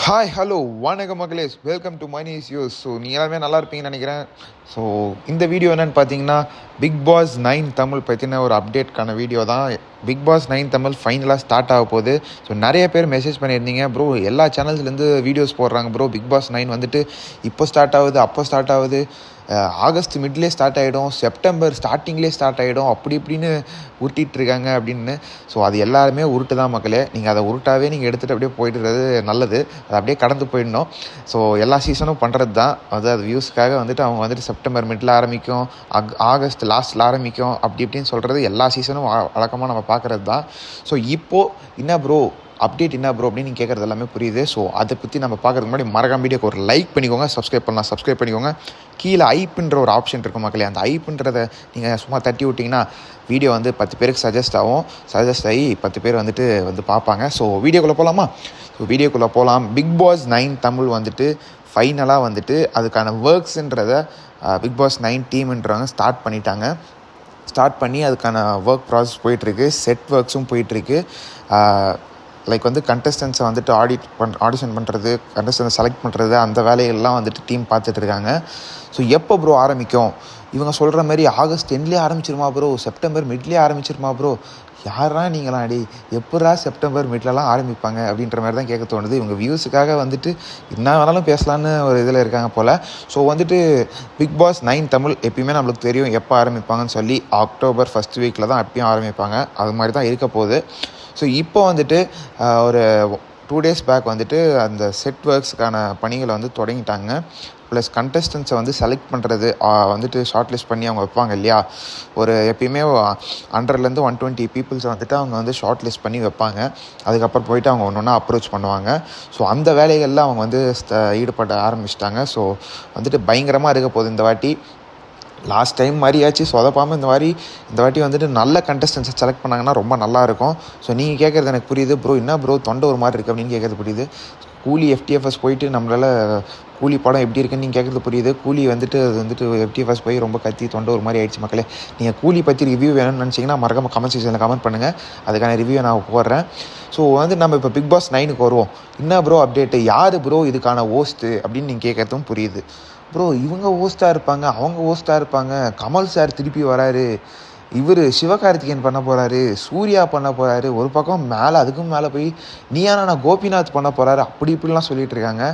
Hi hello வணக்கம் மக்களே, welcome to money is use. So நீங்கள் எல்லாருமே நல்லா இருப்பீங்கன்னு நினைக்கிறேன். ஸோ இந்த வீடியோ என்னென்னு பார்த்தீங்கன்னா, பிக் பாஸ் 9 தமிழ் பற்றின ஒரு அப்டேட்கான வீடியோ தான். பிக் பாஸ் 9 தமிழ் ஃபைனலாக ஸ்டார்ட் ஆக போகுது. ஸோ நிறைய பேர் மெசேஜ் பண்ணியிருந்தீங்க, ப்ரோ எல்லா சேனல்ஸ்லேருந்து வீடியோஸ் போடுறாங்க ப்ரோ, பிக் பாஸ் 9 வந்துட்டு இப்போ ஸ்டார்ட் ஆகுது, அப்போ ஸ்டார்ட் ஆகுது, ஆகஸ்ட் மிட்லேயே ஸ்டார்ட் ஆகிடும், செப்டம்பர் ஸ்டார்டிங்லேயே ஸ்டார்ட் ஆகிடும், அப்படி இப்படின்னு உருட்டிகிட்ருக்காங்க அப்படின்னு. ஸோ அது எல்லாருமே உருட்டு தான் மக்களே. நீங்கள் அதை உருட்டாவே நீங்கள் எடுத்துகிட்டு அப்படியே போயிட்டுறது நல்லது. அது அப்படியே கடந்து போயிடணும். ஸோ எல்லா சீசனும் பண்ணுறது தான். அது வியூஸ்க்காக வந்துட்டு அவங்க வந்துட்டு செப்டம்பர் மிடில் ஆரம்பிக்கும், ஆகஸ்ட் லாஸ்ட்டில் ஆரம்பிக்கும், அப்படி இப்படின்னு சொல்கிறது எல்லா சீசனும் வழக்கமாக நம்ம பார்க்குறது தான். ஸோ இப்போது என்ன ப்ரோ அப்டேட் என்ன ப்ரோ அப்படின்னு நீங்கள் கேட்குறது எல்லாமே புரியுது. ஸோ அதை பற்றி நம்ம பார்க்குறதுக்கு முன்னாடி மறக்காம வீடியோக்கு ஒரு லைக் பண்ணிக்கோங்க, சப்ஸ்கிரைப் பண்ணிக்கோங்க. கீழே ஐப்புன்ற ஒரு ஆப்ஷன் இருக்கும் மக்களே, அந்த ஐப்புன்றதை நீங்கள் சும்மா தட்டி விட்டிங்கன்னா வீடியோ வந்து 10 பேருக்கு சஜஸ்ட் ஆகி 10 பேர் வந்து பார்ப்பாங்க. ஸோ வீடியோக்குள்ளே போகலாமா? ஸோ வீடியோக்குள்ளே போகலாம். பிக் பாஸ் 9 தமிழ் வந்துட்டு ஃபைனலாக வந்துட்டு அதுக்கான ஒர்க்ஸுன்றதை பிக் பாஸ் 9 டீம்ன்றவங்க ஸ்டார்ட் பண்ணி அதுக்கான ஒர்க் ப்ராசஸ் போயிட்டுருக்கு. செட் ஒர்க்ஸும் போயிட்டுருக்கு. லைக் வந்து கண்டஸ்டன்ஸை வந்துட்டு ஆடிஷன் பண்ணுறது, கண்டஸ்டன்ஸை செலக்ட் பண்ணுறது, அந்த வேலைகள்லாம் வந்துட்டு டீம் பார்த்துட்ருக்காங்க. ஸோ எப்போ ப்ரோ ஆரம்பிக்கும்? இவங்க சொல்கிற மாதிரி ஆகஸ்ட் எண்ட்லேயே ஆரம்பிச்சிருமா ப்ரோ, செப்டம்பர் மிட்லேயே ஆரம்பிச்சிருமா ப்ரோ? யாரா நீங்களாம் அடி, எப்படா செப்டம்பர் மிட்லலாம் ஆரம்பிப்பாங்க அப்படின்ற மாதிரி தான் கேட்க தோணுது. இவங்க வியூஸுக்காக வந்துட்டு என்ன வேணாலும் பேசலான்னு ஒரு இதில் இருக்காங்க போல். ஸோ வந்துட்டு பிக் பாஸ் 9 தமிழ் எப்பயுமே நம்மளுக்கு தெரியும் எப்போ ஆரம்பிப்பாங்கன்னு சொல்லி, அக்டோபர் ஃபஸ்ட் வீக்கில் தான் எப்பயும் ஆரம்பிப்பாங்க. அது மாதிரி தான் இருக்க போகுது. ஸோ இப்போ வந்துட்டு ஒரு 2 days பேக் வந்துட்டு அந்த செட் ஒர்க்ஸுக்கான பணிகளை வந்து தொடங்கிட்டாங்க. ப்ளஸ் கண்டஸ்டன்ஸை வந்து செலக்ட் பண்ணுறது வந்துட்டு ஷார்ட் லிஸ்ட் பண்ணி அவங்க வைப்பாங்க இல்லையா, ஒரு எப்பயுமே 100 to 120 பீப்புள்ஸை வந்துட்டு அவங்க வந்து ஷார்ட் லிஸ்ட் பண்ணி வைப்பாங்க. அதுக்கப்புறம் போயிட்டு அவங்க ஒன்று ஒன்றா அப்ரோச் பண்ணுவாங்க. ஸோ அந்த வேலைகளில் அவங்க வந்து ஈடுபட ஆரம்பிச்சிட்டாங்க. ஸோ வந்துட்டு பயங்கரமாக இருக்க போகுது இந்த வாட்டி. லாஸ்ட் டைம் மாதிரியாச்சு சொதப்பாமல் இந்த வாட்டி வந்துட்டு நல்ல கண்டஸ்டன்ஸை செலக்ட் பண்ணாங்கன்னா ரொம்ப நல்லாயிருக்கும். ஸோ நீங்கள் கேட்குறது எனக்கு புரியுது ப்ரோ, என்ன ப்ரோ தொண்டை ஒரு மாதிரி இருக்குது அப்படின்னு கேட்குறது புரியுது. கூலி FTFS போயிட்டு நம்மளால் கூலி படம் எப்படி இருக்குன்னு நீங்கள் கேட்குறது புரியுது. கூலி வந்துட்டு அது வந்துட்டு FTFS போய் ரொம்ப கத்தி தொண்டை ஒரு மாதிரி ஆயிடுச்சு மக்களே. நீங்கள் கூலி பற்றி ரிவ்யூ வேணும்னு நினச்சிங்கன்னா மறக்காம கமெண்ட் செக்ஷனில் கமெண்ட் பண்ணுங்கள், அதுக்கான ரிவ்யூ நான் போடுறேன். ஸோ வந்து நம்ம இப்போ பிக் பாஸ் 9க்கு வருவோம். என்ன ப்ரோ அப்டேட்டு, யார் ப்ரோ இதுக்கான ஹோஸ்ட்டு அப்படின்னு நீங்கள் கேட்குறதும் புரியுது. ப்ரோ இவங்க ஹோஸ்ட்டாக இருப்பாங்க, அவங்க ஹோஸ்ட்டாக இருப்பாங்க, கமல் சார் திருப்பி வராரு, இவர் சிவகார்த்திகேயன் பண்ண போகிறாரு, சூர்யா பண்ண போகிறாரு, ஒரு பக்கம் மேலே அதுக்கும் மேலே போய் நீயானா கோபிநாத் பண்ண போகிறாரு, அப்படி இப்படிலாம் சொல்லிகிட்டு இருக்காங்க.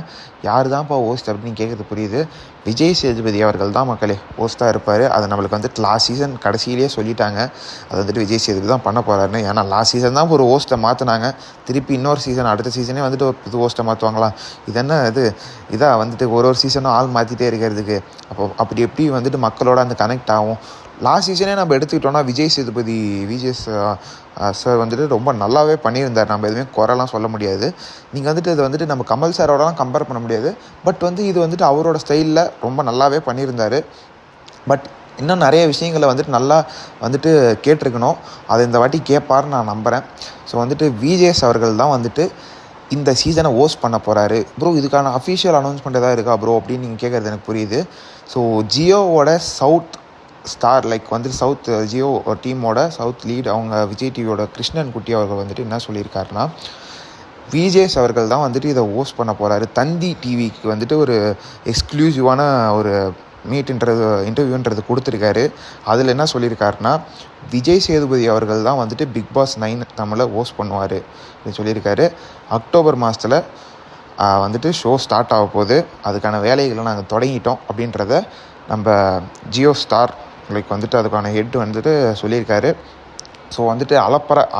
யார் தான்ப்பா ஹோஸ்ட் அப்படின்னு கேட்குறது புரியுது. விஜய் சேதுபதி அவர்கள் தான் மக்களே ஹோஸ்ட்டாக இருப்பார். அதை நம்மளுக்கு வந்துட்டு லாஸ்ட் சீசன் கடைசியிலேயே சொல்லிட்டாங்க, அது வந்துட்டு விஜய் சேதுபதி தான் பண்ண போகிறாருன்னு. ஏன்னா லாஸ்ட் சீசன் தான் ஒரு ஹோஸ்ட்டை மாற்றினாங்க, திருப்பி இன்னொரு சீசன் அடுத்த சீசனே வந்துட்டு ஒரு புது ஹோஸ்ட்டை மாற்றுவாங்களா? இது என்ன இதாக வந்துட்டு ஒரு சீசனும் ஆள் மாற்றிட்டே இருக்கிறதுக்கு. அப்படி எப்படி வந்துட்டு மக்களோட அந்த கனெக்ட் ஆகும்? லாஸ்ட் சீசனே நம்ம எடுத்துக்கிட்டோன்னா விஜய் சேதுபதி சார் வந்துட்டு ரொம்ப நல்லாவே பண்ணியிருந்தார். நம்ம எதுவுமே குறைலாம் சொல்ல முடியாது. நீங்கள் வந்துட்டு இது வந்துட்டு நம்ம கமல் சாரோடலாம் கம்பேர் பண்ண முடியாது. பட் வந்து இது வந்துட்டு அவரோட ஸ்டைலில் ரொம்ப நல்லாவே பண்ணியிருந்தார். பட் இன்னும் நிறைய விஷயங்களை வந்துட்டு நல்லா வந்துட்டு கேட்டிருக்கணும். அதை இந்த வாட்டி கேட்பார்னு நான் நம்புகிறேன். ஸோ வந்துட்டு விஜேஎஸ் அவர்கள் தான் வந்துட்டு இந்த சீசனை ஹோஸ்ட் பண்ண போகிறாரு. ப்ரோ இதுக்கான அஃபிஷியல் அனௌன்ஸ்மெண்ட் எதாவது இருக்கா ப்ரோ அப்படின்னு நீங்கள் கேட்குறது எனக்கு புரியுது. ஸோ ஜியோவோட சவுத் ஸ்டார் லைக் வந்துட்டு சவுத் ஜியோ டீமோட சவுத் லீட் அவங்க விஜய் டிவியோட கிருஷ்ணன் குட்டி அவர்கள் வந்துட்டு என்ன சொல்லியிருக்காருன்னா, விஜேஎஸ் அவர்கள் தான் வந்துட்டு இதை ஹோஸ்ட் பண்ண போகிறாரு. தந்தி டிவிக்கு வந்துட்டு ஒரு எக்ஸ்க்ளூசிவான ஒரு இன்டர்வியூன்றது கொடுத்துருக்காரு. அதில் என்ன சொல்லியிருக்காருன்னா, விஜய் சேதுபதி அவர்கள் தான் வந்துட்டு பிக் பாஸ் 9 தமிழை ஹோஸ்ட் பண்ணுவார் அப்படின்னு சொல்லியிருக்காரு. அக்டோபர் மாதத்தில் வந்துட்டு ஷோ ஸ்டார்ட் ஆக போகுது, அதுக்கான வேலைகளை நாங்கள் தொடங்கிட்டோம் அப்படின்றத நம்ம ஜியோ ஸ்டார் லைக் வந்துட்டு அதுக்கான ஹெட் வந்துட்டு சொல்லியிருக்காரு. ஸோ வந்துட்டு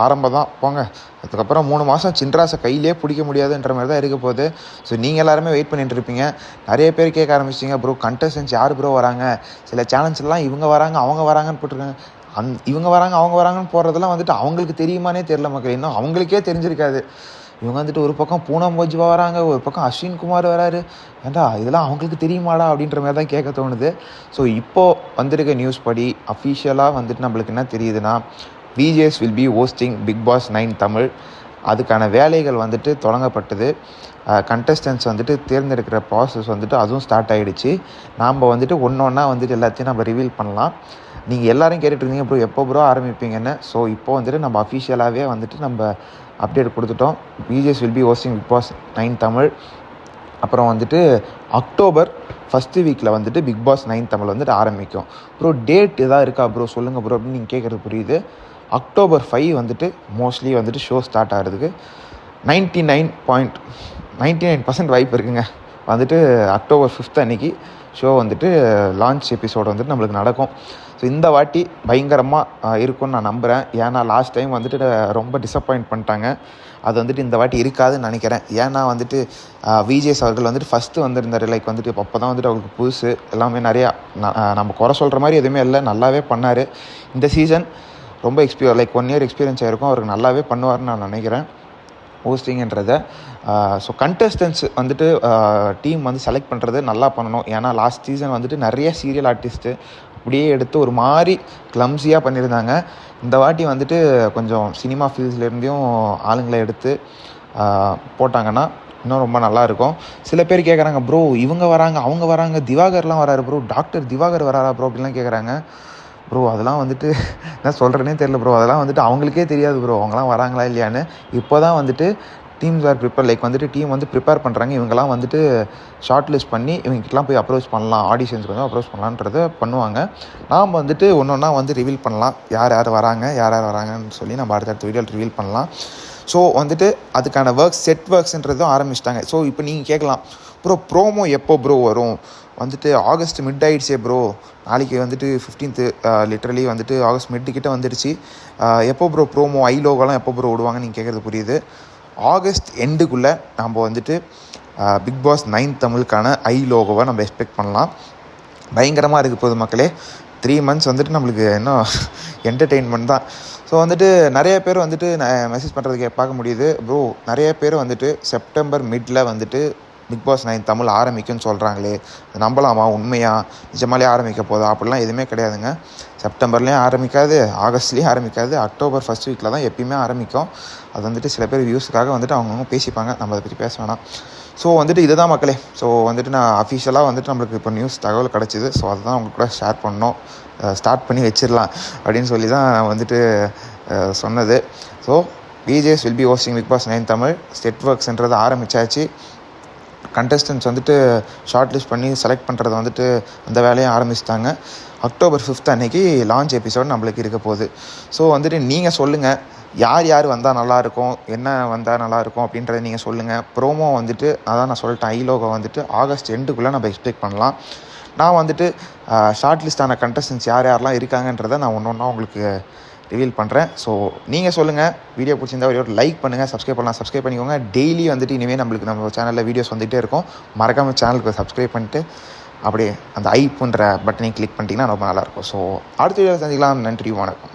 ஆரம்பம் தான் போங்க, அதுக்கப்புறம் 3 மாதம் சின்ராஸை கையிலே பிடிக்க முடியாதுன்ற மாதிரி தான் இருக்க போகுது. ஸோ நீங்கள் எல்லாருமே வெயிட் பண்ணிட்டு இருப்பீங்க. நிறைய பேர் கேட்க ஆரம்பிச்சிட்டிங்க, ப்ரோ கண்டஸ்டன்ஸ் யார் ப்ரோ வராங்க, சில சேனல்ஸ்லாம் இவங்க வராங்க அவங்க வராங்கன்னு போட்டிருக்காங்க. இவங்க வராங்க அவங்க வராங்கன்னு போடுறதெல்லாம் வந்துட்டு அவங்களுக்கு தெரியுமானே தெரியல மக்கள், இன்னும் அவங்களுக்கே தெரிஞ்சிருக்காது. இவங்க வந்துட்டு ஒரு பக்கம் பூனம் போஜ்வா வராங்க, ஒரு பக்கம் அஸ்வின் குமார் வராரு, ஏன்டா இதெல்லாம் அவங்களுக்கு தெரியுமாடா அப்படின்ற மாதிரி தான் கேட்க தோணுது. ஸோ இப்போது வந்திருக்க நியூஸ் படி அஃபிஷியலாக வந்துட்டு நம்மளுக்கு என்ன தெரியுதுன்னா, VJS will be hosting Bigg Boss 9 Tamil. அதுக்கான வேலைகள் வந்துட்டு தொடங்கப்பட்டது. கண்டஸ்டன்ஸ் வந்துட்டு தேர்ந்தெடுக்கிற ப்ராசஸ் வந்துட்டு அதுவும் ஸ்டார்ட் ஆகிடுச்சு. நாம் வந்துட்டு ஒன்றா வந்துட்டு எல்லாத்தையும் நம்ம ரிவீல் பண்ணலாம். நீங்கள் எல்லோரும் கேட்டுட்ருந்தீங்க ப்ரோ எப்போ ப்ரோ ஆரம்பிப்பீங்கன்னு. ஸோ இப்போ வந்துட்டு நம்ம அஃபிஷியலாகவே வந்துட்டு நம்ம அப்டேட் கொடுத்துட்டோம். VJS will be hosting Bigg Boss 9 Tamil. அப்புறம் வந்துட்டு அக்டோபர் ஃபஸ்ட்டு வீக்கில் வந்துட்டு பிக் பாஸ் 9 தமிழ் வந்துட்டு ஆரம்பிக்கும். ப்ரோ டேட் எதாவது இருக்கா ப்ரோ சொல்லுங்கள் ப்ரோ அப்படின்னு நீங்கள் கேட்குறது புரியுது. அக்டோபர் 5 வந்துட்டு மோஸ்ட்லி வந்துட்டு ஷோ ஸ்டார்ட் ஆகிறதுக்கு 99% வாய்ப்பு இருக்குங்க. வந்துட்டு அக்டோபர் 5 அன்றைக்கி ஷோ வந்துட்டு லான்ச் எபிசோடு வந்துட்டு நம்மளுக்கு நடக்கும். ஸோ இந்த வாட்டி பயங்கரமாக இருக்கும்னு நான் நம்புகிறேன். ஏன்னா லாஸ்ட் டைம் வந்துட்டு ரொம்ப டிசப்பாயிண்ட் பண்ணிட்டாங்க. அது வந்துட்டு இந்த வாட்டி இருக்காதுன்னு நினைக்கிறேன். ஏன்னா வந்துட்டு விஜேஸ் அவர்கள் வந்துட்டு ஃபஸ்ட்டு வந்திருந்தார். லைக் வந்துட்டு அப்போ தான் வந்துட்டு அவருக்கு புதுசு எல்லாமே நிறையா நம்ம குறை சொல்கிற மாதிரி எதுவுமே இல்லை, நல்லாவே பண்ணார். இந்த சீசன் ரொம்ப லைக் 1 இயர் எக்ஸ்பீரியன்ஸ் ஆகிருக்கும். அவருக்கு நல்லாவே பண்ணுவார்னு நான் நினைக்கிறேன் ஹோஸ்டிங்கன்றதை. ஸோ கண்டஸ்டன்ஸ் வந்துட்டு டீம் வந்து செலக்ட் பண்ணுறது நல்லா பண்ணணும். ஏன்னா லாஸ்ட் சீசன் வந்துட்டு நிறைய சீரியல் ஆர்டிஸ்ட்டு அப்படியே எடுத்து ஒரு மாதிரி கிளம்ஸியாக பண்ணியிருந்தாங்க. இந்த வாட்டி வந்துட்டு கொஞ்சம் சினிமா ஃபீல்ட்ஸ்லேருந்தையும் ஆளுங்களை எடுத்து போட்டாங்கன்னா இன்னும் ரொம்ப நல்லாயிருக்கும். சில பேர் கேட்குறாங்க, ப்ரோ இவங்க வராங்க அவங்க வராங்க, திவாகர்லாம் வராரு ப்ரோ, டாக்டர் திவாகர் வராரா ப்ரோ அப்படின்லாம் கேட்குறாங்க. ப்ரோ அதெல்லாம் வந்துட்டு என்ன சொல்கிறேனே தெரியல ப்ரோ. அதெல்லாம் வந்துட்டு அவங்களுக்கே தெரியாது ப்ரோ அவங்களாம் வராங்களா இல்லையான்னு. இப்போ தான் வந்துட்டு டீம்ஸ் ஆர் ப்ரிப்பேர், லைக் வந்துட்டு டீம் வந்து ப்ரிப்பேர் பண்ணுறாங்க. இவங்கெல்லாம் வந்துட்டு ஷார்ட் லிஸ்ட் பண்ணி இவங்ககிட்டலாம் போய் அப்ரோச் பண்ணலாம், ஆடிஷன்ஸ்க்கு வந்து அப்ரோச் பண்ணலான்றதை பண்ணுவாங்க. நாம் வந்துட்டு ஒன்று ஒன்றா வந்து ரிவீல் பண்ணலாம், யார் யார் வராங்கன்னு சொல்லி நம்ம அடுத்தடுத்த வீடியோவில் ரிவீல் பண்ணலாம். ஸோ வந்துட்டு அதுக்கான செட் ஒர்க்ஸ்ன்றதும் ஆரம்பிச்சிட்டாங்க. ஸோ இப்போ நீங்கள் கேட்கலாம், ப்ரோமோ எப்போ ப்ரோ வரும்? வந்துட்டு ஆகஸ்ட் மிட் ஆகிடுச்சே ப்ரோ, நாளைக்கு வந்துட்டு 15th லிட்ரலி வந்துட்டு ஆகஸ்ட் மிட்டுக்கிட்ட வந்துடுச்சு. எப்போ ப்ரோ ப்ரோமோ லோகோலாம் எப்போ ப்ரோ விடுவாங்க நீங்கள் கேட்குறது புரியுது. ஆகஸ்ட் எண்டுக்குள்ளே நம்ம வந்துட்டு பிக் பாஸ் 9 தமிழுக்கான லோகோவை நம்ம எக்ஸ்பெக்ட் பண்ணலாம். பயங்கரமாக இருக்குது போது மக்களே. 3 months வந்துட்டு நம்மளுக்கு இன்னும் என்டர்டெயின்மெண்ட் தான். ஸோ வந்துட்டு நிறைய பேர் வந்துட்டு மெசேஜ் பண்ணுறதுக்கு பார்க்க முடியுது. ப்ரோ நிறைய பேர் வந்துட்டு செப்டம்பர் மிட்டில் வந்துட்டு பிக் பாஸ் 9 தமிழ் ஆரம்பிக்கும்னு சொல்கிறாங்களே, நம்பலாமா? உண்மையாக நிஜமாலே ஆரம்பிக்க போதா? அப்படிலாம் எதுவுமே கிடையாதுங்க. செப்டம்பர்லேயும் ஆரம்பிக்காது, ஆகஸ்ட்லேயும் ஆரம்பிக்காது, அக்டோபர் ஃபஸ்ட் வீக்கில் தான் எப்பயுமே ஆரம்பிக்கும். அது வந்துட்டு சில பேர் வியூஸுக்காக வந்துட்டு அவங்கவுங்க பேசிப்பாங்க, நம்ம அதை பற்றி பேச வேணாம். ஸோ வந்துட்டு இதுதான் மக்களே. ஸோ வந்துட்டு நான் அஃபிஷியலாக வந்துட்டு நம்மளுக்கு இப்போ நியூஸ் தகவல் கிடச்சிது. ஸோ அதை தான் உங்களுக்கு கூட ஷேர் பண்ணோம், ஸ்டார்ட் பண்ணி வச்சிடலாம் அப்படின்னு சொல்லி தான் நான் வந்துட்டு சொன்னது. So VJs will be hosting Bigg Boss 9 Tamil. Set ஒர்க்ஸ்ன்றது ஆரம்பித்தாச்சு. கண்டஸ்டன்ஸ் வந்துட்டு ஷார்ட் லிஸ்ட் பண்ணி செலக்ட் பண்ணுறது வந்துட்டு அந்த வேலையை ஆரம்பிச்சிட்டாங்க. அக்டோபர் 5 அன்றைக்கி லான்ச் எபிசோட் நம்மளுக்கு இருக்க போகுது. ஸோ வந்துட்டு நீங்கள் சொல்லுங்கள், யார் வந்தால் நல்லாயிருக்கும், என்ன வந்தால் நல்லாயிருக்கும் அப்படின்றத நீங்கள் சொல்லுங்கள். ப்ரோமோ வந்துட்டு அதான் நான் சொல்லிட்டேன், லோகோ வந்துட்டு ஆகஸ்ட் எண்டுக்குள்ளே நம்ம எக்ஸ்பெக்ட் பண்ணலாம். நான் வந்துட்டு ஷார்ட் லிஸ்டான கண்டஸ்டன்ஸ் யாரெல்லாம் இருக்காங்கன்றதை நான் ஒன்று ஒன்றா உங்களுக்கு ரிவீல் பண்ணுறேன். ஸோ நீங்கள் சொல்லுங்கள். வீடியோ பிடிச்சிருந்தா ஒரு லைக் பண்ணுங்கள், சப்ஸ்கிரைப் பண்ணிக்கோங்க. டெய்லி வந்துட்டு இனிமேல் நம்ம சேனலில் வீடியோஸ் வந்துகிட்டே இருக்கும். மறக்காமல் சேனலுக்கு சப்ஸ்கிரைப் பண்ணிட்டு அப்படியே அந்த ஐப்புன்ற பட்டனை கிளிக் பண்ணிட்டீங்கன்னா ரொம்ப நல்லாயிருக்கும். ஸோ அடுத்த வீடியோவில் சந்திக்கலாம். நன்றி, வணக்கம்.